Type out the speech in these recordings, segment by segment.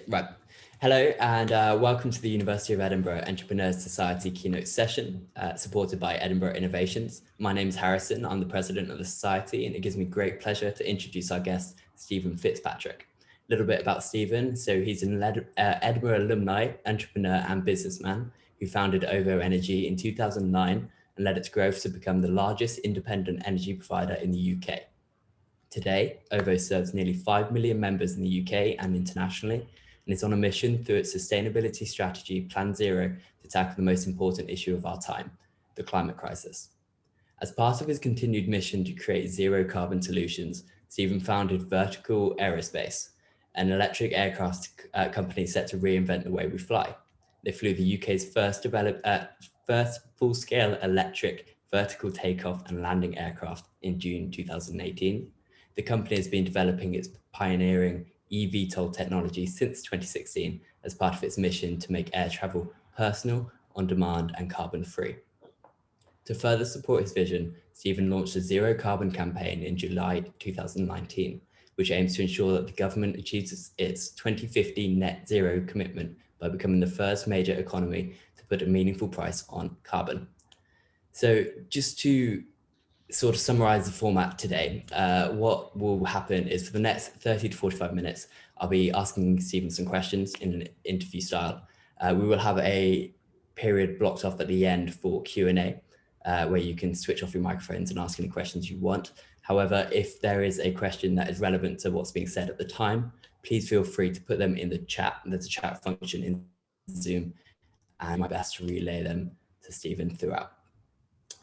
Right. Hello and welcome to the University of Edinburgh Entrepreneurs Society Keynote session, supported by Edinburgh Innovations. My name is Harrison. I'm the president of the society, and it gives me great pleasure to introduce our guest, Stephen Fitzpatrick. A little bit about Stephen. So he's an Edinburgh alumni, entrepreneur and businessman who founded OVO Energy in 2009 and led its growth to become the largest independent energy provider in the UK. Today, OVO serves nearly 5 million members in the UK and internationally, and is on a mission through its sustainability strategy, Plan Zero, to tackle the most important issue of our time, the climate crisis. As part of his continued mission to create zero carbon solutions, Stephen founded Vertical Aerospace, an electric aircraft company set to reinvent the way we fly. They flew the UK's first full-scale electric vertical takeoff and landing aircraft in June 2018. The company has been developing its pioneering eVTOL technology since 2016 as part of its mission to make air travel personal, on demand, and carbon-free. To further support his vision, Stephen launched a zero carbon campaign in July 2019, which aims to ensure that the government achieves its 2050 net zero commitment by becoming the first major economy to put a meaningful price on carbon. So just to sort of summarize the format today, what will happen is for the next 30 to 45 minutes, I'll be asking Stephen some questions in an interview style. We will have a period blocked off at the end for Q&A, where you can switch off your microphones and ask any questions you want. However, if there is a question that is relevant to what's being said at the time, please feel free to put them in the chat. There's a chat function in Zoom, and my best to relay them to Stephen throughout.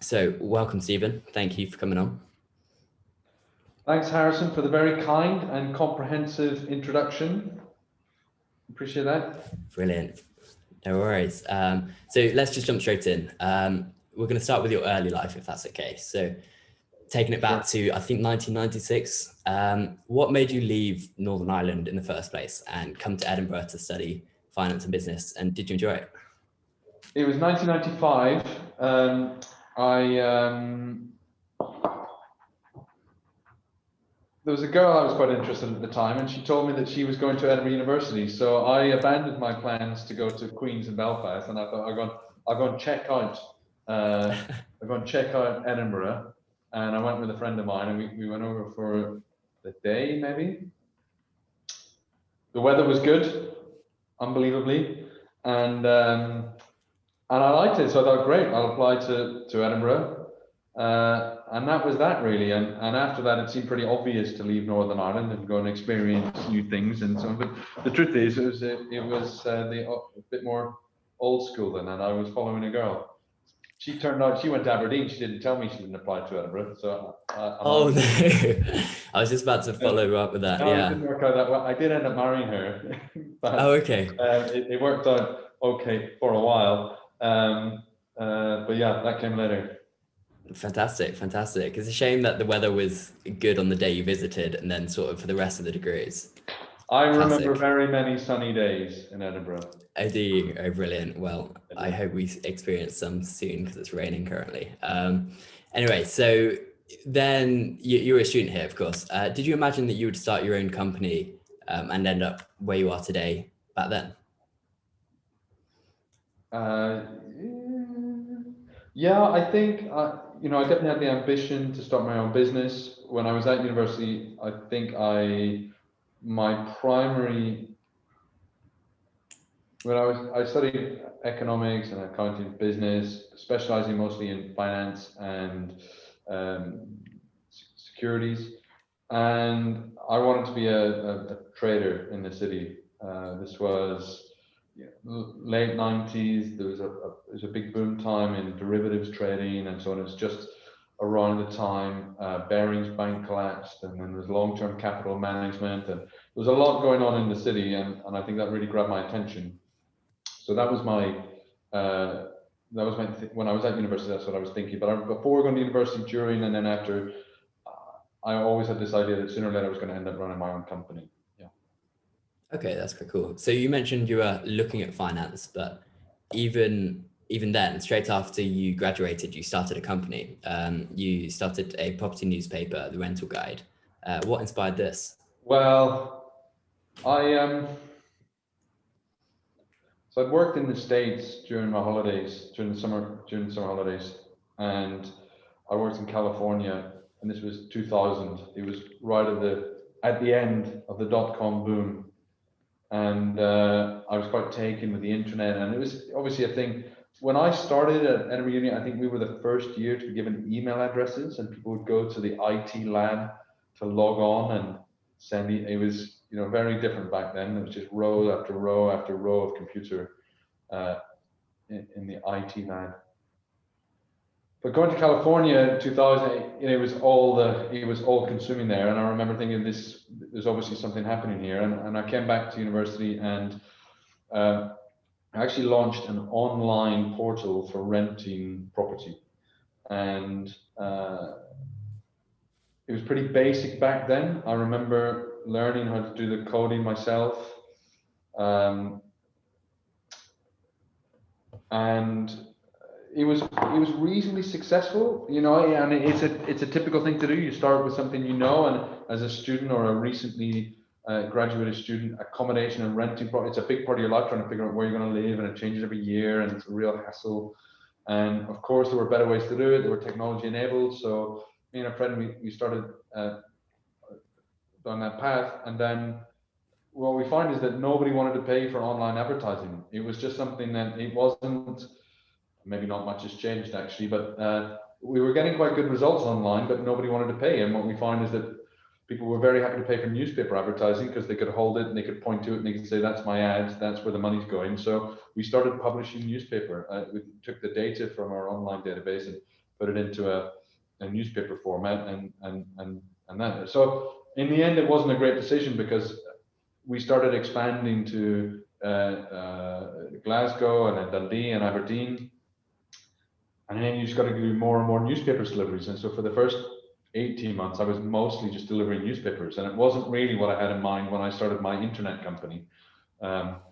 So welcome, Stephen. Thank you for coming on. Thanks, Harrison, for the very kind and comprehensive introduction. Appreciate that. Brilliant. No worries. So let's just jump straight in. We're going to start with your early life, if that's okay. So taking it back to, I think, 1996, what made you leave Northern Ireland in the first place and come to Edinburgh to study finance and business? And did you enjoy it? It was 1995. There was a girl I was quite interested in at the time, and she told me that she was going to Edinburgh University. So I abandoned my plans to go to Queen's in Belfast, and I thought I'll go and check out Edinburgh. And I went with a friend of mine, and we went over for the day, maybe. The weather was good, unbelievably, and I liked it. So I thought, great, I'll apply to Edinburgh. And that was that, really. And after that, it seemed pretty obvious to leave Northern Ireland and go and experience new things and so on. But the truth is, it was a bit more old school than that. I was following a girl. She turned out, she went to Aberdeen. She didn't tell me she didn't apply to Edinburgh. So oh, no. I was just about to follow up with that. No, yeah. It didn't work out that well. I did end up marrying her. But, oh, okay. It worked out okay for a while. But yeah, that came later. Fantastic. It's a shame that the weather was good on the day you visited and then sort of for the rest of the degrees. I remember very many sunny days in Edinburgh. Oh, do you? Oh, brilliant. Well, I hope we experience some soon because it's raining currently. Anyway, so then you were a student here, of course. Did you imagine that you would start your own company and end up where you are today back then? Yeah, I think, I definitely had the ambition to start my own business. When I was at university, I think I studied economics and accounting business, specializing mostly in finance and securities. And I wanted to be a trader in the city. This was late 90s. There was a big boom time in derivatives trading and so on. It's just around the time Barings Bank collapsed, and then there was long-term capital management, and there was a lot going on in the city, and I think that really grabbed my attention. So that was when I was at university. That's what I was thinking. But before going to university, during, and then after, I always had this idea that sooner or later I was going to end up running my own company. Okay, that's quite cool. So you mentioned you were looking at finance, but even then, straight after you graduated, you started a company. You started a property newspaper, The Rental Guide. What inspired this? Well, I So I'd worked in the States during my holidays, during the summer holidays, and I worked in California, and this was 2000. It was right at the end of the dot-com boom, and I was quite taken with the internet, and it was obviously a thing. When I started at Edinburgh Uni, I think we were the first year to be given email addresses, and people would go to the IT lab to log on and send it was, you know, very different back then. It was just row after row after row of computer in the IT lab. But going to California in 2000, you know, it was all consuming there. And I remember thinking, there's obviously something happening here. And I came back to university, and I actually launched an online portal for renting property. And it was pretty basic back then. I remember learning how to do the coding myself. And it was reasonably successful, you know, and it's a typical thing to do. You start with something, you know, and as a student or a recently graduated student, accommodation and renting, it's a big part of your life, trying to figure out where you're going to live, and it changes every year, and it's a real hassle. And of course, there were better ways to do it. They were technology enabled. So me and a friend, we started down that path, and then what we find is that nobody wanted to pay for online advertising. It was just something that it wasn't. Maybe not much has changed actually, but we were getting quite good results online, but nobody wanted to pay. And what we find is that people were very happy to pay for newspaper advertising because they could hold it and they could point to it and they could say, that's my ad, that's where the money's going. So we started publishing newspaper. We took the data from our online database and put it into a newspaper format, and that. So in the end, it wasn't a great decision, because we started expanding to Glasgow and Dundee and Aberdeen. And then you just got to do more and more newspaper deliveries. And so for the first 18 months, I was mostly just delivering newspapers. And it wasn't really what I had in mind when I started my internet company. But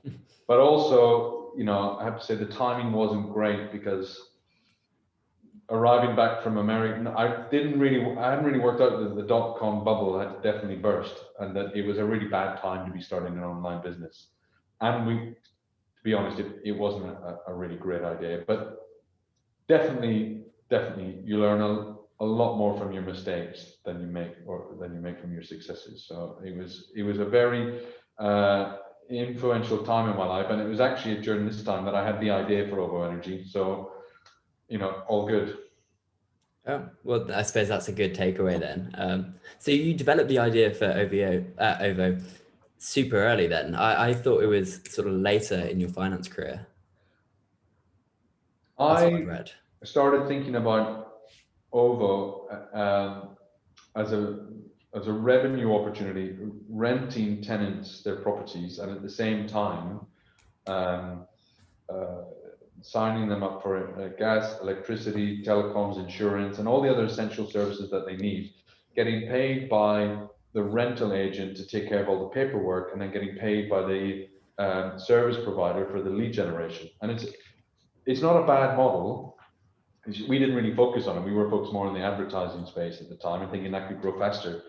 also, you know, I have to say the timing wasn't great, because arriving back from America, I hadn't really worked out that the dot-com bubble had definitely burst, and that it was a really bad time to be starting an online business. And to be honest, it wasn't a really great idea. But definitely, you learn a lot more from your mistakes than you make from your successes. So it was a very influential time in my life, and it was actually during this time that I had the idea for OVO Energy. So, you know, all good. Oh, well, I suppose that's a good takeaway then. So you developed the idea for OVO super early then. I thought it was sort of later in your finance career. I started thinking about OVO as a revenue opportunity, renting tenants their properties, and at the same time signing them up for gas, electricity, telecoms, insurance, and all the other essential services that they need, getting paid by the rental agent to take care of all the paperwork, and then getting paid by the service provider for the lead generation. And it's not a bad model. We didn't really focus on it. We were focused more on the advertising space at the time, and thinking that could grow faster.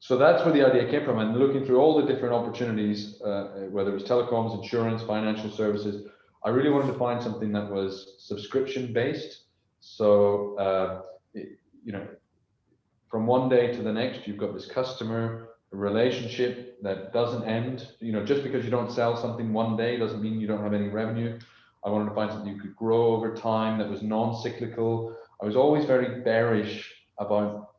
So that's where the idea came from. And looking through all the different opportunities, whether it was telecoms, insurance, financial services, I really wanted to find something that was subscription based. So, you know, from one day to the next, you've got this customer relationship that doesn't end. You know, just because you don't sell something one day doesn't mean you don't have any revenue. I wanted to find something you could grow over time, that was non-cyclical. I was always very bearish about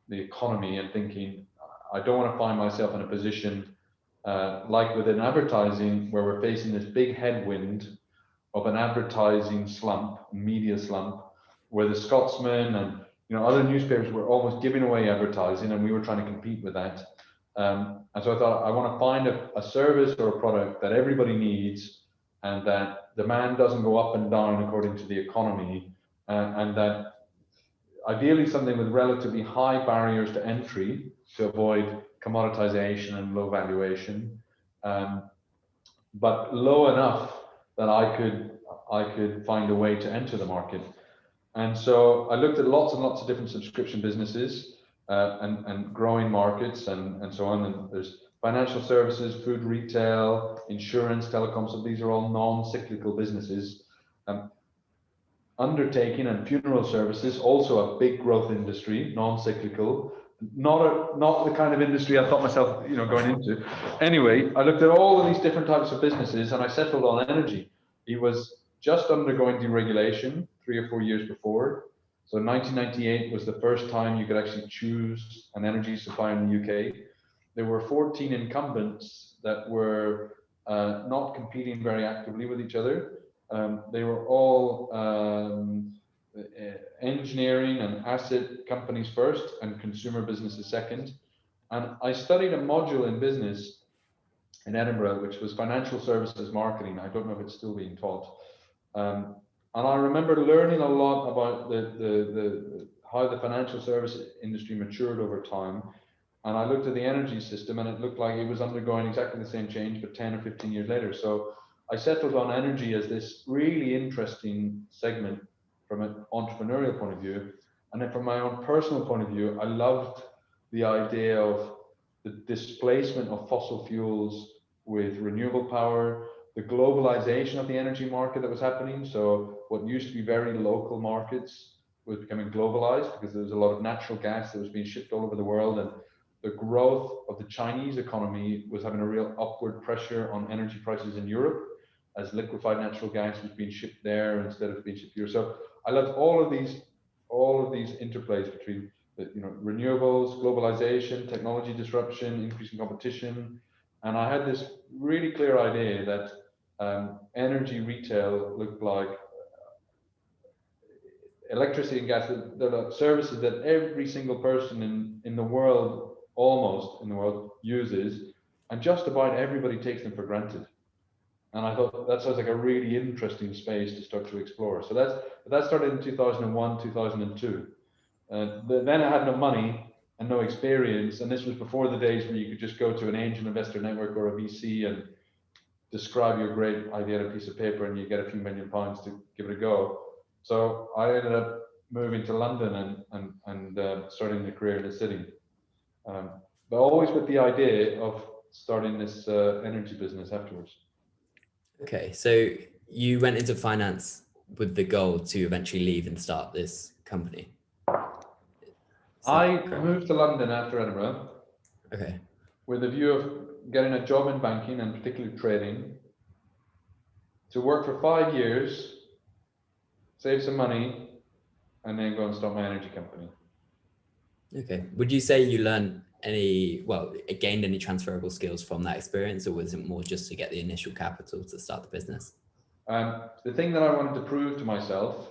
the economy, and thinking, I don't want to find myself in a position like within advertising, where we're facing this big headwind of an advertising slump, media slump, where the Scotsman and, you know, other newspapers were almost giving away advertising, and we were trying to compete with that. And so I thought, I want to find a service or a product that everybody needs, and that demand doesn't go up and down according to the economy, and that ideally something with relatively high barriers to entry to avoid commoditization and low valuation, but low enough that I could find a way to enter the market. And so I looked at lots and lots of different subscription businesses and growing markets and so on. And there's financial services, food retail, insurance, telecom. So these are all non-cyclical businesses. Undertaking and funeral services, also a big growth industry, non-cyclical. Not the kind of industry I thought myself, going into. Anyway, I looked at all of these different types of businesses and I settled on energy. It was just undergoing deregulation 3 or 4 years before. So 1998 was the first time you could actually choose an energy supplier in the UK. There were 14 incumbents that were not competing very actively with each other. They were all engineering and asset companies first and consumer businesses second. And I studied a module in business in Edinburgh, which was financial services marketing. I don't know if it's still being taught. And I remember learning a lot about how the financial service industry matured over time. And I looked at the energy system and it looked like it was undergoing exactly the same change, but 10 or 15 years later. So I settled on energy as this really interesting segment from an entrepreneurial point of view. And then from my own personal point of view, I loved the idea of the displacement of fossil fuels with renewable power, the globalization of the energy market that was happening. So what used to be very local markets was becoming globalized because there was a lot of natural gas that was being shipped all over the world. And the growth of the Chinese economy was having a real upward pressure on energy prices in Europe, as liquefied natural gas was being shipped there instead of being shipped here. So I loved all of these interplays between renewables, globalization, technology disruption, increasing competition. And I had this really clear idea that energy retail looked like electricity and gas. They're like services that every single person in the world, almost in the world, uses, and just about everybody takes them for granted. And I thought that sounds like a really interesting space to start to explore. So that started in 2001, 2002. Then I had no money and no experience. And this was before the days where you could just go to an angel investor network or a VC and describe your great idea on a piece of paper and you get a few £1 million to give it a go. So I ended up moving to London and starting a career in the city. But always with the idea of starting this energy business afterwards. Okay, so you went into finance with the goal to eventually leave and start this company. I moved to London after Edinburgh. Okay. With a view of getting a job in banking and particularly trading, to work for 5 years, save some money, and then go and start my energy company. Okay. Would you say you learned gained any transferable skills from that experience, or was it more just to get the initial capital to start the business? The thing that I wanted to prove to myself,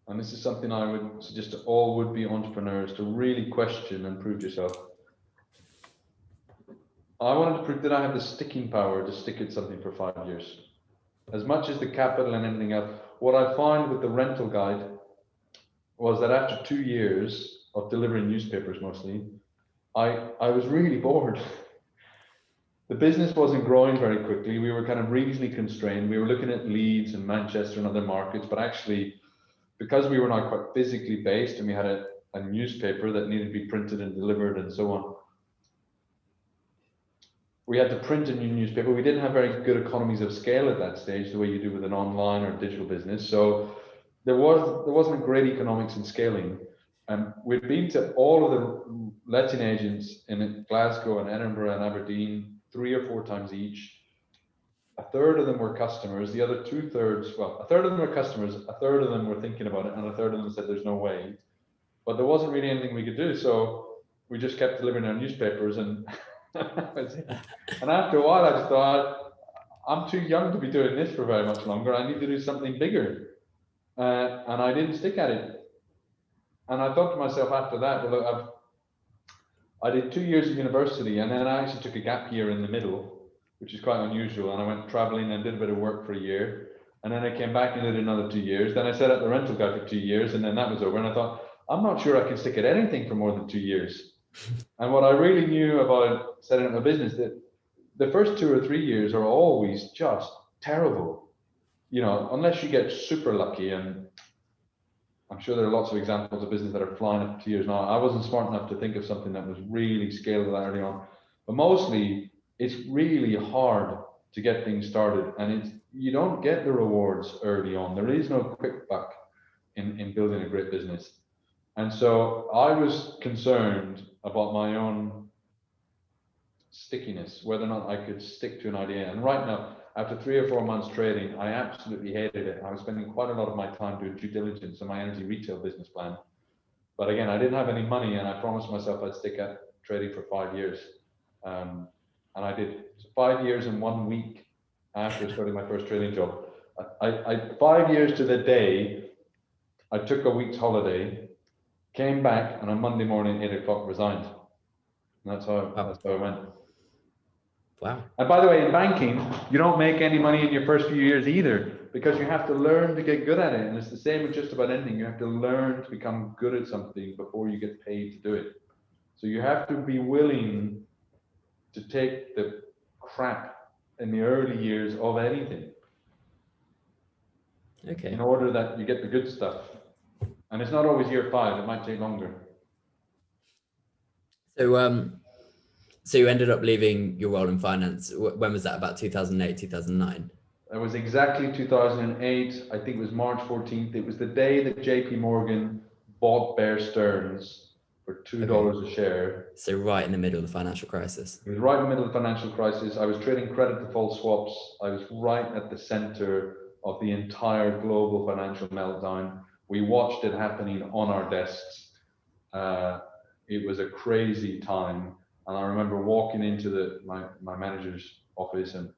and this is something I would suggest to all would-be entrepreneurs to really question and prove yourself. I wanted to prove that I have the sticking power to stick at something for 5 years. As much as the capital and anything else, what I found with the rental guide was that after 2 years of delivering newspapers mostly, I was really bored. The business wasn't growing very quickly. We were kind of reasonably constrained. We were looking at Leeds and Manchester and other markets, but actually, because we were not quite physically based and we had a newspaper that needed to be printed and delivered and so on, we had to print a new newspaper. We didn't have very good economies of scale at that stage, the way you do with an online or digital business. So there wasn't great economics in scaling. We'd been to all of the letting agents in Glasgow and Edinburgh and Aberdeen 3 or 4 times each. A third of them were customers. The other 2/3, well, a third of them were customers, a third of them were thinking about it, and a third of them said there's no way. But there wasn't really anything we could do. So we just kept delivering our newspapers and and after a while I just thought, I'm too young to be doing this for very much longer. I need to do something bigger. And I didn't stick at it. And I thought to myself after that, well, look, I did 2 years of university and then I actually took a gap year in the middle, which is quite unusual. And I went traveling and did a bit of work for a year. And then I came back and did another 2 years. Then I set up the rental guy for 2 years and then that was over. And I thought, I'm not sure I can stick at anything for more than 2 years. And what I really knew about setting up a business, that the first 2 or 3 years are always just terrible, unless you get super lucky. And I'm sure there are lots of examples of business that are flying up 2 years now. I wasn't smart enough to think of something that was really scalable early on. But mostly it's really hard to get things started, and you don't get the rewards early on. There is no quick buck in building a great business. And so I was concerned about my own stickiness, whether or not I could stick to an idea. And right now, after 3 or 4 months trading, I absolutely hated it. I was spending quite a lot of my time doing due diligence on my energy retail business plan. But again, I didn't have any money, and I promised myself I'd stick at trading for 5 years. And I did. So 5 years and 1 week after starting my first trading job. 5 years to the day, I took a week's holiday, came back, and on Monday morning, 8 o'clock, resigned. And that's how it went. Wow. And by the way, in banking, you don't make any money in your first few years either, because you have to learn to get good at it. And it's the same with just about anything. You have to learn to become good at something before you get paid to do it. So you have to be willing to take the crap in the early years of anything. Okay. In order that you get the good stuff. And it's not always year 5, it might take longer. So you ended up leaving your role in finance. When was that? About 2008, 2009? It was exactly 2008. I think it was March 14th. It was the day that JP Morgan bought Bear Stearns for $2 a share. So right in the middle of the financial crisis. It was right in the middle of the financial crisis. I was trading credit default swaps. I was right at the center of the entire global financial meltdown. We watched it happening on our desks. It was a crazy time. And I remember walking into my manager's office and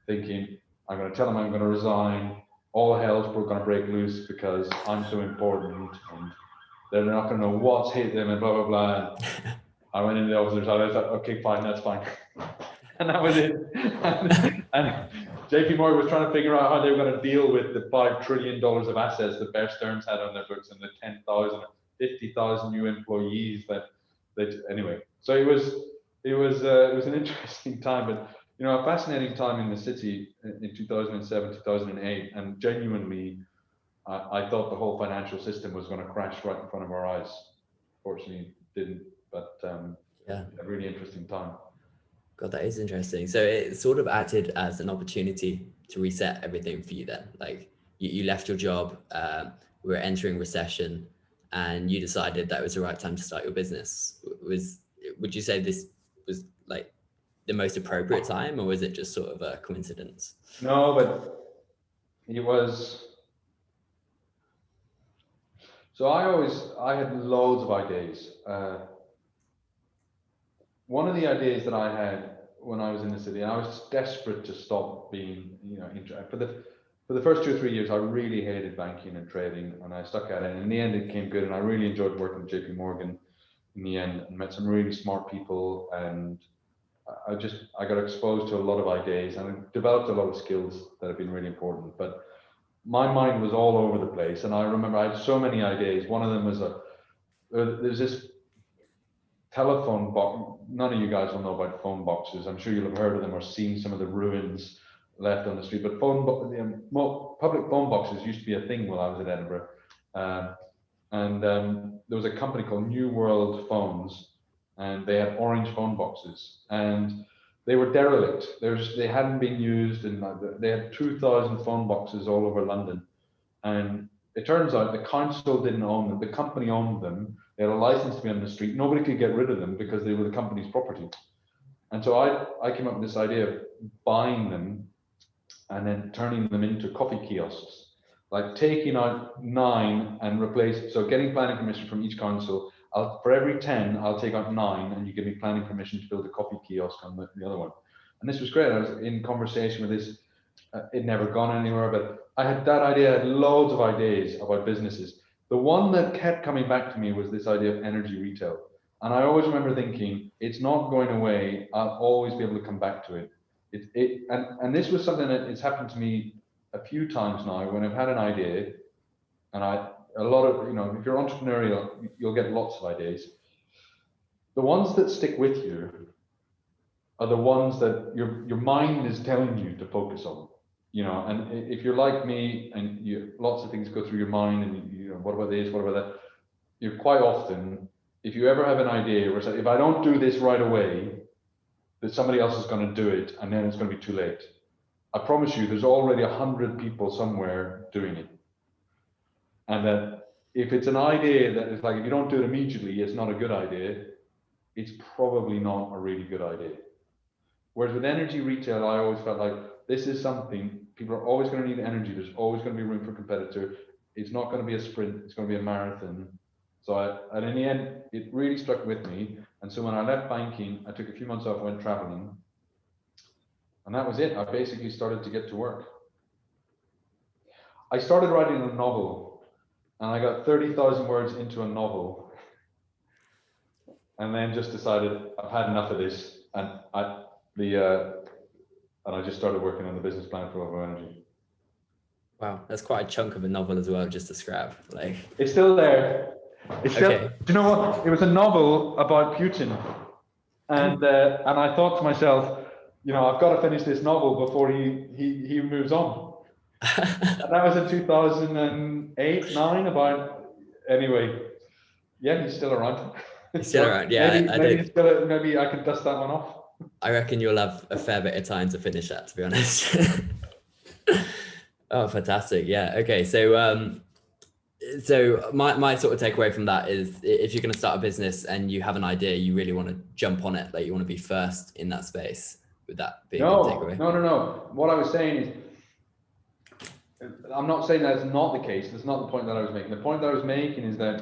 thinking, I'm going to tell him I'm going to resign. All hell's going to break loose because I'm so important and they're not going to know what's hit them and blah, blah, blah. And I went into the officer's office. I thought, okay, fine, that's fine. And that was it. And JP Morgan was trying to figure out how they were going to deal with the $5 trillion of assets that Bear Stearns had on their books and the 10,000, 50,000 new employees anyway. So it was an interesting time, but a fascinating time in the city in 2007, 2008, and genuinely, I thought the whole financial system was going to crash right in front of our eyes. Fortunately, it didn't, but a really interesting time. God, that is interesting. So it sort of acted as an opportunity to reset everything for you then. Like you left your job, we were entering recession, and you decided that it was the right time to start your business. Would you say this was like the most appropriate time, or was it just sort of a coincidence? No, but it was. So I had loads of ideas. One of the ideas that I had when I was in the city, and I was desperate to stop being, for the first 2 or 3 years, I really hated banking and trading, and I stuck at it. And in the end, it came good, and I really enjoyed working with JP Morgan in the end, and met some really smart people, and I got exposed to a lot of ideas, and I developed a lot of skills that have been really important. But my mind was all over the place, and I remember I had so many ideas. One of them was there's this telephone box. None of you guys will know about phone boxes. I'm sure you'll have heard of them or seen some of the ruins left on the street. But public phone boxes used to be a thing while I was at Edinburgh. There was a company called New World Phones, and they had orange phone boxes, and they were derelict. They hadn't been used, and they had 2,000 phone boxes all over London. And it turns out the council didn't own them. The company owned them. They had a license to be on the street. Nobody could get rid of them because they were the company's property. And so I came up with this idea of buying them and then turning them into coffee kiosks, like taking out 9 and so getting planning permission from each council. For every 10, I'll take out 9, and you give me planning permission to build a coffee kiosk on the other one. And this was great. I was in conversation with this. It never gone anywhere, but I had that idea. I had loads of ideas about businesses. The one that kept coming back to me was this idea of energy retail. And I always remember thinking, it's not going away. I'll always be able to come back to it. And this was something that it's happened to me a few times now when I've had an idea, and a lot of, if you're entrepreneurial, you'll get lots of ideas. The ones that stick with you are the ones that your mind is telling you to focus on. And if you're like me and lots of things go through your mind, and what about this, what about that? You're quite often, if you ever have an idea where it's like, if I don't do this right away, that somebody else is going to do it, and then it's going to be too late. I promise you, there's already 100 people somewhere doing it. And that if it's an idea that is like, if you don't do it immediately, it's not a good idea, it's probably not a really good idea. Whereas with energy retail, I always felt like this is something, people are always going to need energy. There's always going to be room for competitor. It's not going to be a sprint, it's going to be a marathon. So and in the end, it really stuck with me. And so when I left banking, I took a few months off, went traveling. And that was it. I basically started to get to work. I started writing a novel, and I got 30,000 words into a novel. And then just decided I've had enough of this. And I just started working on the business plan for OVO Energy. Wow, that's quite a chunk of a novel as well, just to scrap. Like, it's still there. It's still. Okay. Do you know what? It was a novel about Putin, and I thought to myself, you know, I've got to finish this novel before he moves on. And that was in 2008, 9. About anyway. Yeah, he's still around. He's still around. Yeah, maybe I can dust that one off. I reckon you'll have a fair bit of time to finish that, to be honest. Oh, fantastic. Yeah. Okay. So, so my sort of takeaway from that is, if you're going to start a business and you have an idea, you really want to jump on it. Like, you want to be first in that space. Would that be a good takeaway? No. What I was saying is, I'm not saying that's not the case. That's not the point that I was making. The point that I was making is that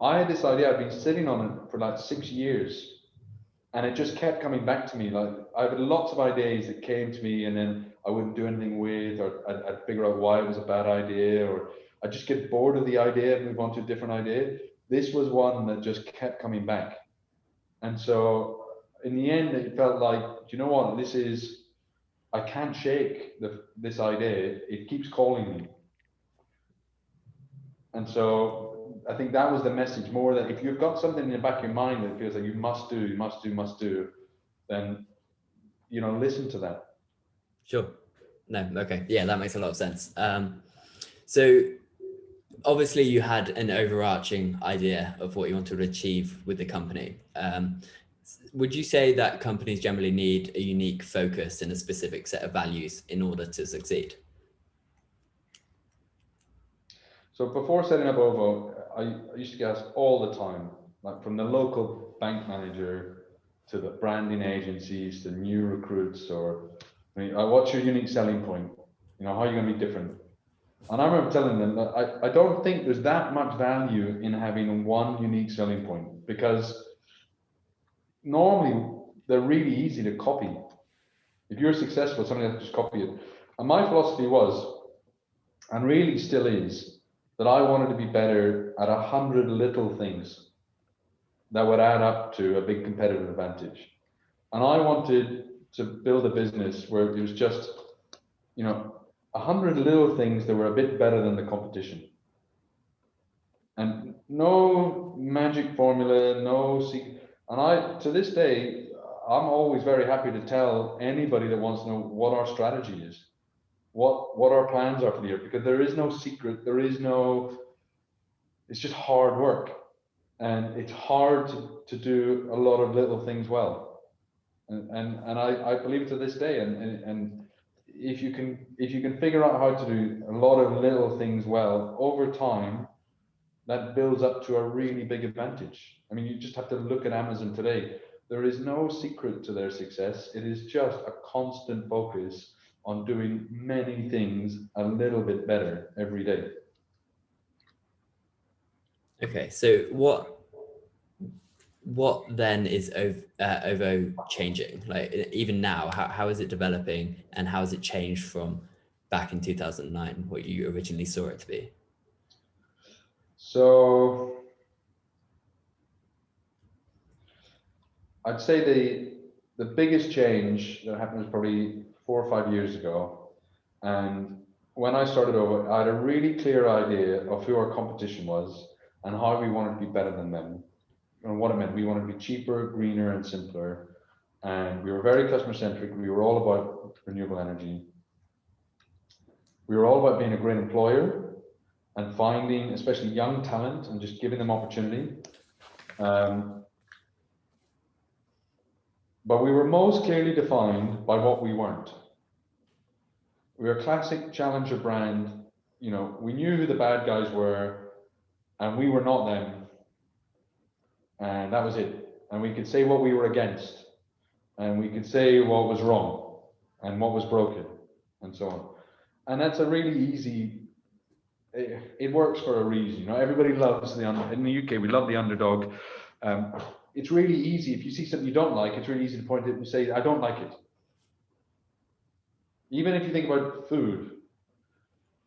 I had this idea. I've been sitting on it for like 6 years. And it just kept coming back to me. Like, I had lots of ideas that came to me, and then I wouldn't do anything with, or I'd figure out why it was a bad idea, or I'd just get bored of the idea and move on to a different idea. This was one that just kept coming back. And so in the end, it felt like, do you know what? I can't shake this idea. It keeps calling me. And so I think that was the message, more that if you've got something in the back of your mind that feels like you must do, then, you know, listen to that. Sure. No. Okay. Yeah, that makes a lot of sense. So obviously you had an overarching idea of what you wanted to achieve with the company. Would you say that companies generally need a unique focus and a specific set of values in order to succeed? So before setting up OVO, I used to get asked all the time, like from the local bank manager to the branding agencies to new recruits, or, I mean, what's your unique selling point? You know, how are you going to be different? And I remember telling them that I don't think there's that much value in having one unique selling point, because normally they're really easy to copy. If you're successful, somebody else just copy it. And my philosophy was, and really still is, that I wanted to be better at 100 little things that would add up to a big competitive advantage. And I wanted to build a business where it was just, you know, 100 little things that were a bit better than the competition. And no magic formula, no secret. And to this day, I'm always very happy to tell anybody that wants to know what our strategy is, what our plans are for the year, because there is no secret, it's just hard work. And it's hard to do a lot of little things well. And I believe to this day, and if you can figure out how to do a lot of little things well over time, that builds up to a really big advantage. I mean, you just have to look at Amazon today. There is no secret to their success. It is just a constant focus on doing many things a little bit better every day. Okay, so what then is OVO changing? Like, even now, how is it developing, and how has it changed from back in 2009, what you originally saw it to be? So I'd say the biggest change that happened was probably 4 or 5 years ago. And when I started OVO, I had a really clear idea of who our competition was and how we wanted to be better than them. And what it meant, we wanted to be cheaper, greener, and simpler. And we were very customer centric. We were all about renewable energy. We were all about being a great employer and finding, especially young talent, and just giving them opportunity. But we were most clearly defined by what we weren't. We were a classic challenger brand. You know, we knew who the bad guys were, and we were not them. And that was it. And we could say what we were against, and we could say what was wrong and what was broken, and so on. And that's a really easy, it works for a reason. You know, everybody loves in the UK, we love the underdog. It's really easy. If you see something you don't like, it's really easy to point it and say, I don't like it. Even if you think about food,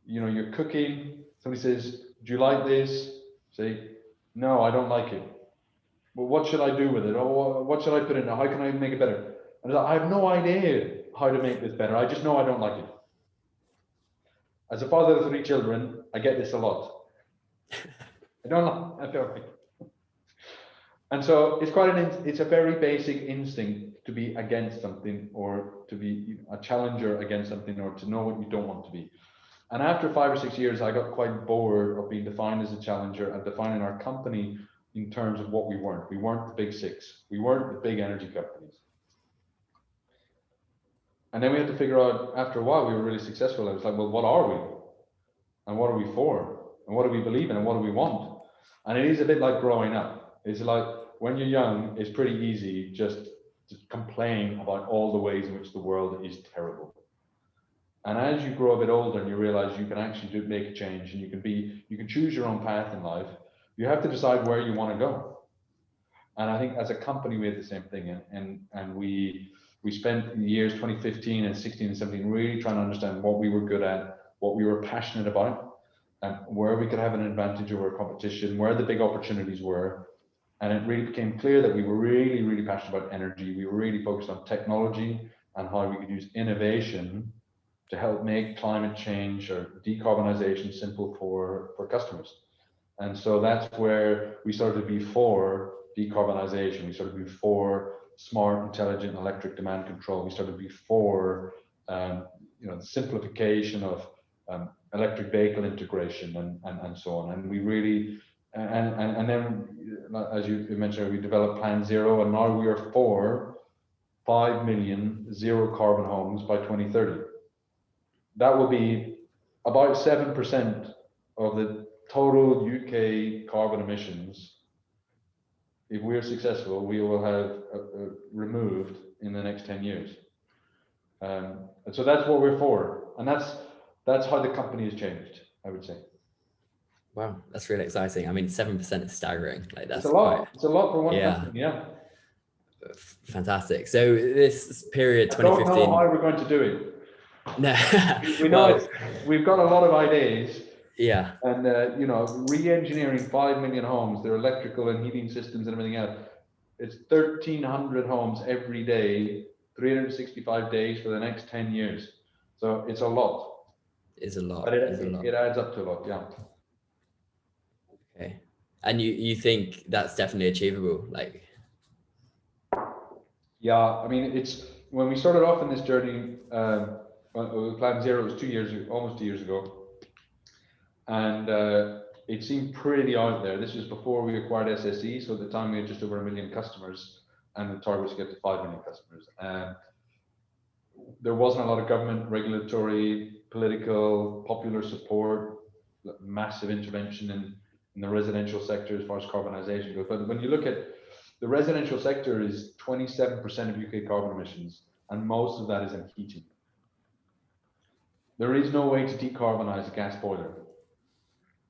you know, you're cooking, somebody says, do you like this? Say, no, I don't like it. Well, what should I do with it? Or what should I put in it? How can I make it better? And I have no idea how to make this better. I just know I don't like it. As a father of 3 children, I get this a lot. I don't like it. And so it's a very basic instinct to be against something, or to be a challenger against something, or to know what you don't want to be. And after 5 or 6 years, I got quite bored of being defined as a challenger and defining our company in terms of what we weren't. We weren't the big 6. We weren't the big energy companies. And then we had to figure out, after a while, we were really successful. I was like, well, what are we? And what are we for? And what do we believe in? And what do we want? And it is a bit like growing up. It's like, when you're young, it's pretty easy just to complain about all the ways in which the world is terrible. And as you grow a bit older and you realize you can actually make a change, and you can choose your own path in life, you have to decide where you want to go. And I think as a company, we had the same thing. And we spent the years 2015 and 16 and 17 really trying to understand what we were good at, what we were passionate about, and where we could have an advantage over competition, where the big opportunities were. And it really became clear that we were really, really passionate about energy. We were really focused on technology and how we could use innovation to help make climate change or decarbonization simple for customers. And so that's where we started to be for decarbonization. We started to be for smart, intelligent electric demand control. We started to be for the simplification of electric vehicle integration and so on. And we really, and then, as you mentioned, we developed Plan Zero, and now we are for 5 million zero carbon homes by 2030. That will be about 7% of the total UK carbon emissions. If we're successful, we will have removed in the next 10 years. And so that's what we're for. And that's how the company has changed, I would say. Wow, that's really exciting. I mean, 7% is staggering. Like, that's it's a lot. It's a lot for one company. Yeah. Fantastic. So this period, 2015. I don't know how we're going to do it. No. We know we've got a lot of ideas. Yeah. And re-engineering 5 million homes, their electrical and heating systems and everything else. It's 1,300 homes every day, 365 days for the next 10 years. So it's a lot. It's a lot. But it adds up to a lot, yeah. Okay. And you think that's definitely achievable? Like, yeah, I mean, it's when we started off in this journey, Plan Zero was almost 2 years ago. And it seemed pretty out there. This was before we acquired SSE, so at the time we had just over 1 million customers, and the target was to get to 5 million customers. There wasn't a lot of government, regulatory, political, popular support, massive intervention in the residential sector as far as carbonisation goes. But when you look at the residential sector, is 27% of UK carbon emissions, and most of that is in heating. There is no way to decarbonise a gas boiler.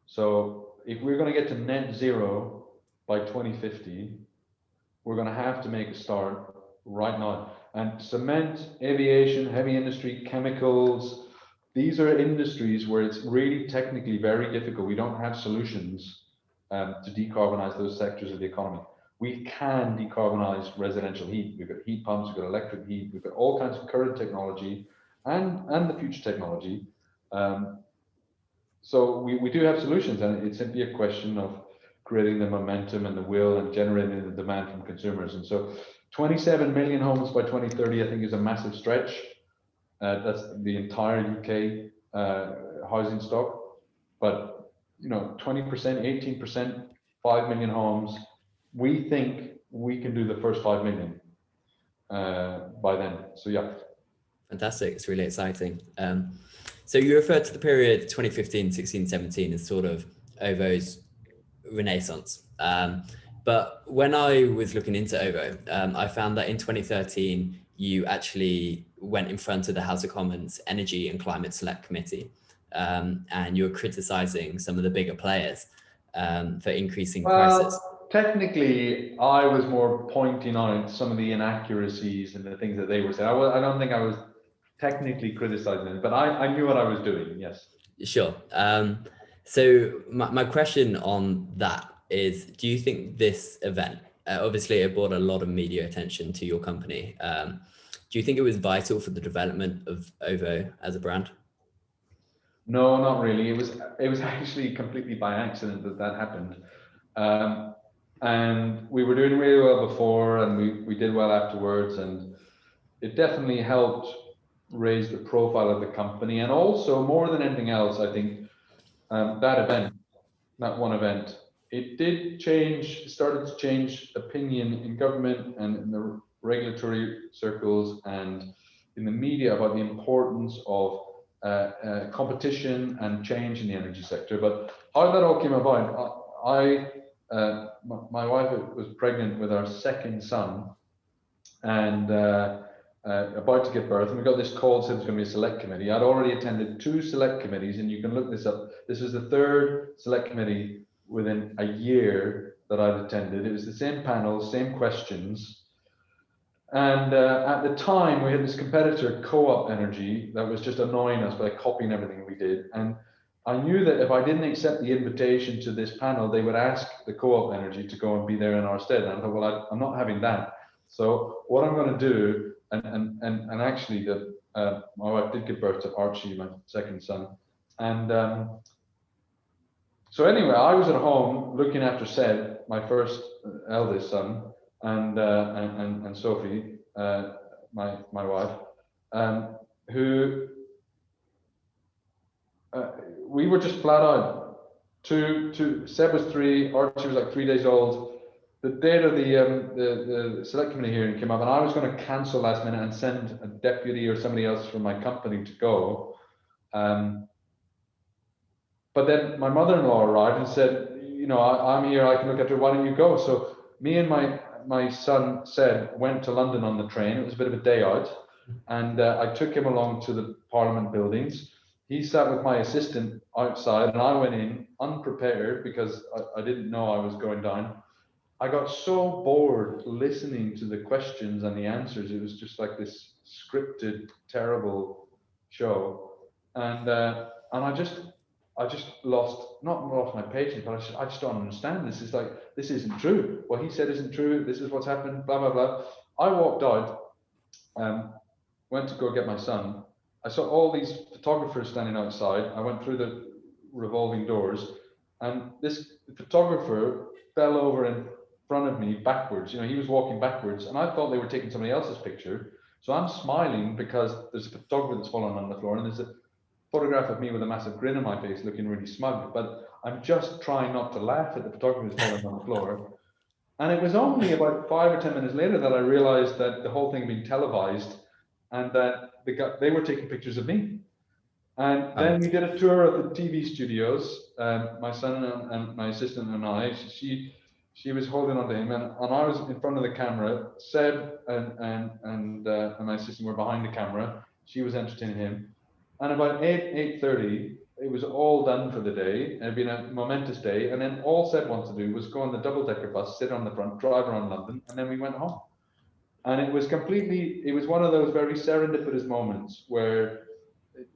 So if we're going to get to net zero by 2050, we're going to have to make a start right now. And cement, aviation, heavy industry, chemicals, these are industries where it's really technically very difficult. We don't have solutions to decarbonize those sectors of the economy. We can decarbonize residential heat. We've got heat pumps, we've got electric heat, we've got all kinds of current technology and the future technology. So we do have solutions, and it's simply a question of creating the momentum and the will and generating the demand from consumers. And so 27 million homes by 2030, I think, is a massive stretch. That's the entire UK housing stock. But 20%, 18%, 5 million homes. We think we can do the first 5 million. by then. So yeah. Fantastic. It's really exciting. So you referred to the period 2015, 16, 17 as sort of OVO's renaissance. But when I was looking into OVO, I found that in 2013, you actually went in front of the House of Commons Energy and Climate Select Committee, and you were criticizing some of the bigger players for increasing prices. Technically, I was more pointing out some of the inaccuracies and the things that they were saying. I don't think I was technically criticizing it, but I knew what I was doing, yes. Sure. So my question on that is, do you think this event, obviously it brought a lot of media attention to your company, do you think it was vital for the development of OVO as a brand? No, not really. It was actually completely by accident that happened. And we were doing really well before, and we did well afterwards, and it definitely helped raise the profile of the company. And also, more than anything else, I think that one event, it did started to change opinion in government and in the regulatory circles and in the media about the importance of competition and change in the energy sector. But how that all came about, my wife was pregnant with our second son, and about to give birth, and we got this call, said there's going to be a select committee. I'd already attended 2 select committees, and you can look this up. This was the 3rd select committee within a year that I'd attended. It was the same panel, same questions. And at the time, we had this competitor, OVO Energy, that was just annoying us by copying everything we did. And I knew that if I didn't accept the invitation to this panel, they would ask the OVO Energy to go and be there in our stead. And I thought, well, I'm not having that. So what I'm going to do, and actually, my wife did give birth to Archie, my second son. And so anyway, I was at home looking after Seb, my first eldest son, and Sophie, my wife, who we were just flat out. Seb was 3, Archie was like 3 days old. The date of the select committee hearing came up, and I was going to cancel last minute and send a deputy or somebody else from my company to go. But then my mother-in-law arrived and said, you know, I'm here, I can look after it, why don't you go? So me and my son Seb went to London on the train. It was a bit of a day out, and I took him along to the Parliament buildings. He sat with my assistant outside, and I went in unprepared because I didn't know I was going down. I got so bored listening to the questions and the answers. It was just like this scripted, terrible show, and I just not lost my patience, but I just don't understand. This isn't true. What he said isn't true. This is what's happened. Blah blah blah. I walked out, went to go get my son. I saw all these photographers standing outside. I went through the revolving doors, and this photographer fell over in front of me backwards. You know, he was walking backwards, and I thought they were taking somebody else's picture. So I'm smiling because there's a photographer that's fallen on the floor, and there's a photograph of me with a massive grin on my face, looking really smug. But I'm just trying not to laugh at the photographer that's fallen on the floor. And it was only about 5 or 10 minutes later that I realized that the whole thing had been televised, and that they were taking pictures of me. And then we did a tour of the TV studios. My son and my assistant and I. She was holding on to him, and I was in front of the camera. Seb and my assistant were behind the camera. She was entertaining him. And about 8:30, it was all done for the day. It had been a momentous day. And then all Seb wanted to do was go on the double-decker bus, sit on the front, drive around London, and then we went home. And it was one of those very serendipitous moments where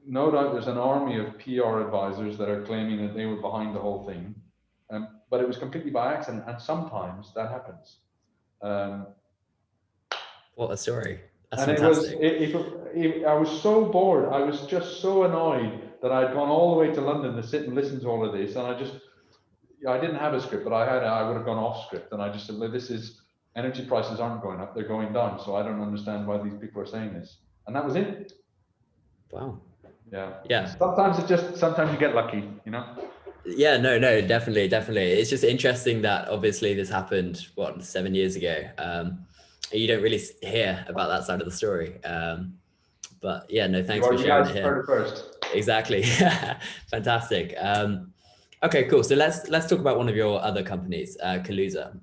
no doubt there's an army of PR advisors that are claiming that they were behind the whole thing. But it was completely by accident, and sometimes that happens. What a story. That's and fantastic. I was so bored. I was just so annoyed that I'd gone all the way to London to sit and listen to all of this. And I didn't have a script, but I would have gone off script. And I just said, well, energy prices aren't going up, they're going down. So I don't understand why these people are saying this. And that was it. Wow. Yeah. Sometimes you get lucky, you know? Yeah, no, definitely. It's just interesting that obviously this happened, 7 years ago. You don't really hear about that side of the story. But yeah, no, thanks for You sharing guys it here. heard it first. Exactly. Fantastic. Okay, cool. So let's talk about one of your other companies, Kaluza.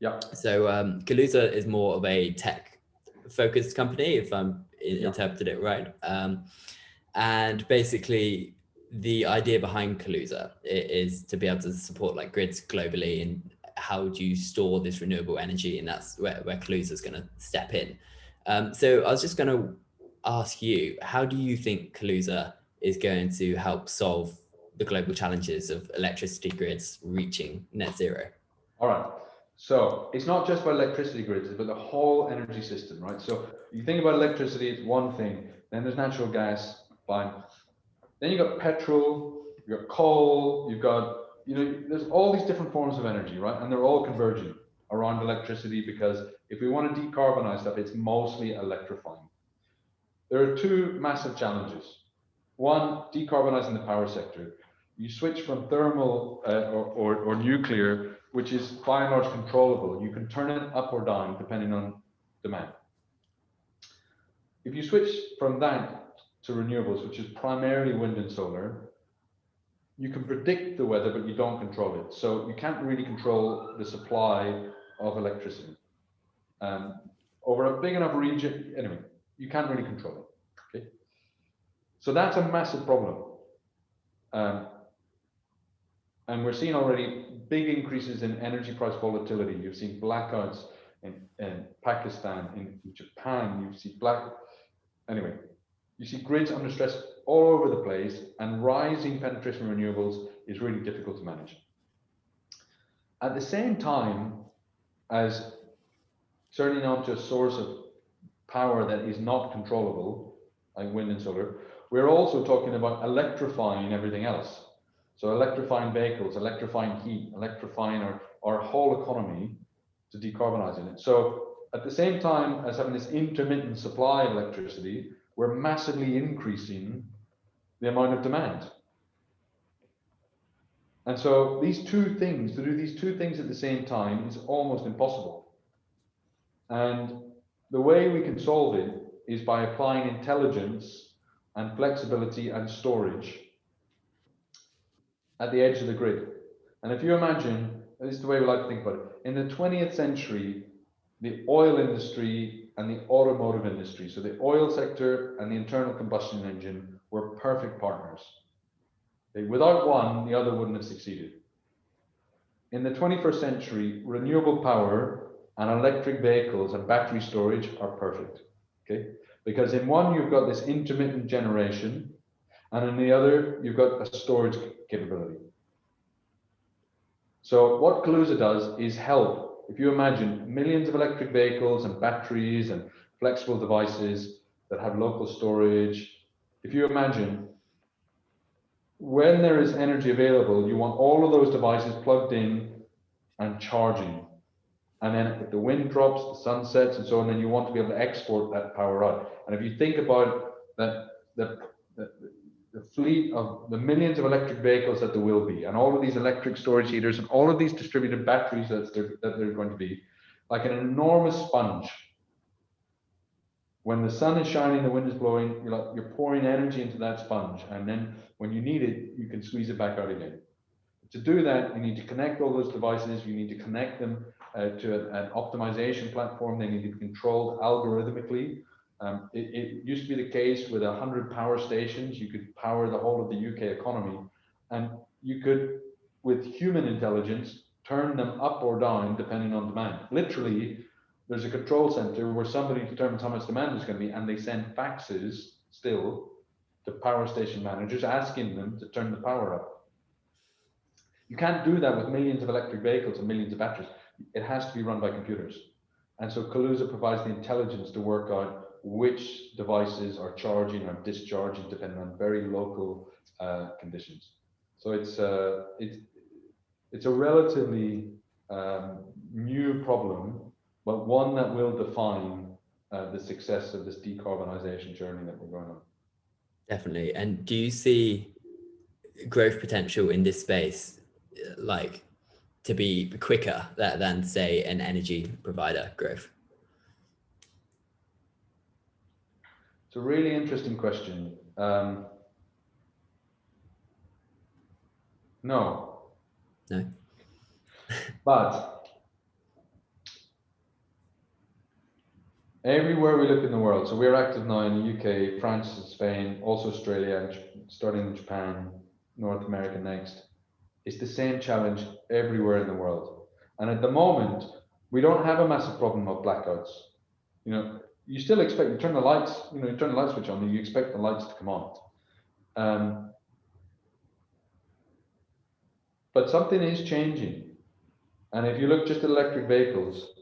Yeah. So Kaluza is more of a tech focused company, if I'm interpreted it right. And basically the idea behind Kaluza is to be able to support like grids globally, and how do you store this renewable energy, and that's where Kaluza is going to step in. So I was just going to ask you, how do you think Kaluza is going to help solve the global challenges of electricity grids reaching net zero? All right. So it's not just about electricity grids, it's about the whole energy system, right? So you think about electricity, it's one thing. Then there's natural gas, fine. Then you've got petrol, you've got coal, you've got, there's all these different forms of energy, right? And they're all converging around electricity, because if we want to decarbonize stuff, it's mostly electrifying. There are two massive challenges. One, decarbonizing the power sector. You switch from thermal or nuclear, which is by and large controllable. You can turn it up or down depending on demand. If you switch from that to renewables, which is primarily wind and solar, you can predict the weather, but you don't control it. So you can't really control the supply of electricity. Over a big enough region, anyway, you can't really control it, okay? So that's a massive problem. And we're seeing already big increases in energy price volatility. You've seen blackouts in Pakistan, in Japan, you see you see grids under stress all over the place, and rising penetration of renewables is really difficult to manage. At the same time, as turning onto a source of power that is not controllable, like wind and solar, we're also talking about electrifying everything else. So electrifying vehicles, electrifying heat, electrifying our whole economy to decarbonizing it. So at the same time as having this intermittent supply of electricity, we're massively increasing the amount of demand. And so to do these two things at the same time is almost impossible. And the way we can solve it is by applying intelligence and flexibility and storage at the edge of the grid. And if you imagine, this is the way we like to think about it, in the 20th century, the oil industry and the automotive industry, so the oil sector and the internal combustion engine, were perfect partners. Without one, the other wouldn't have succeeded. In the 21st century, renewable power and electric vehicles and battery storage are perfect, okay? Because in one, you've got this intermittent generation, and in the other, you've got a storage capability. So what Kaluza does is help. If you imagine millions of electric vehicles and batteries and flexible devices that have local storage, if you imagine when there is energy available, you want all of those devices plugged in and charging. And then if the wind drops, the sun sets, and so on, then you want to be able to export that power out. And if you think about that, the fleet of the millions of electric vehicles that there will be, and all of these electric storage heaters, and all of these distributed batteries that they're going to be, like an enormous sponge. When the sun is shining, the wind is blowing, you're pouring energy into that sponge, and then when you need it, you can squeeze it back out again. To do that, you need to connect all those devices. You need to connect them to an optimization platform. They need to be controlled algorithmically. It used to be the case with 100 power stations, you could power the whole of the UK economy. And you could, with human intelligence, turn them up or down depending on demand. Literally, there's a control center where somebody determines how much demand is going to be, and they send faxes still to power station managers asking them to turn the power up. You can't do that with millions of electric vehicles and millions of batteries. It has to be run by computers. And so Kaluza provides the intelligence to work out which devices are charging or discharging depending on very local conditions. So it's a relatively new problem, but one that will define the success of this decarbonization journey that we're going on. Definitely. And do you see growth potential in this space, like to be quicker than say an energy provider growth? It's a really interesting question. No. No. But everywhere we look in the world, so we're active now in the UK, France, Spain, also Australia, starting in Japan, North America next. It's the same challenge everywhere in the world. And at the moment, we don't have a massive problem of blackouts. You know, you still expect, you turn the lights, you turn the light switch on and you expect the lights to come on. But something is changing. And if you look just at electric vehicles,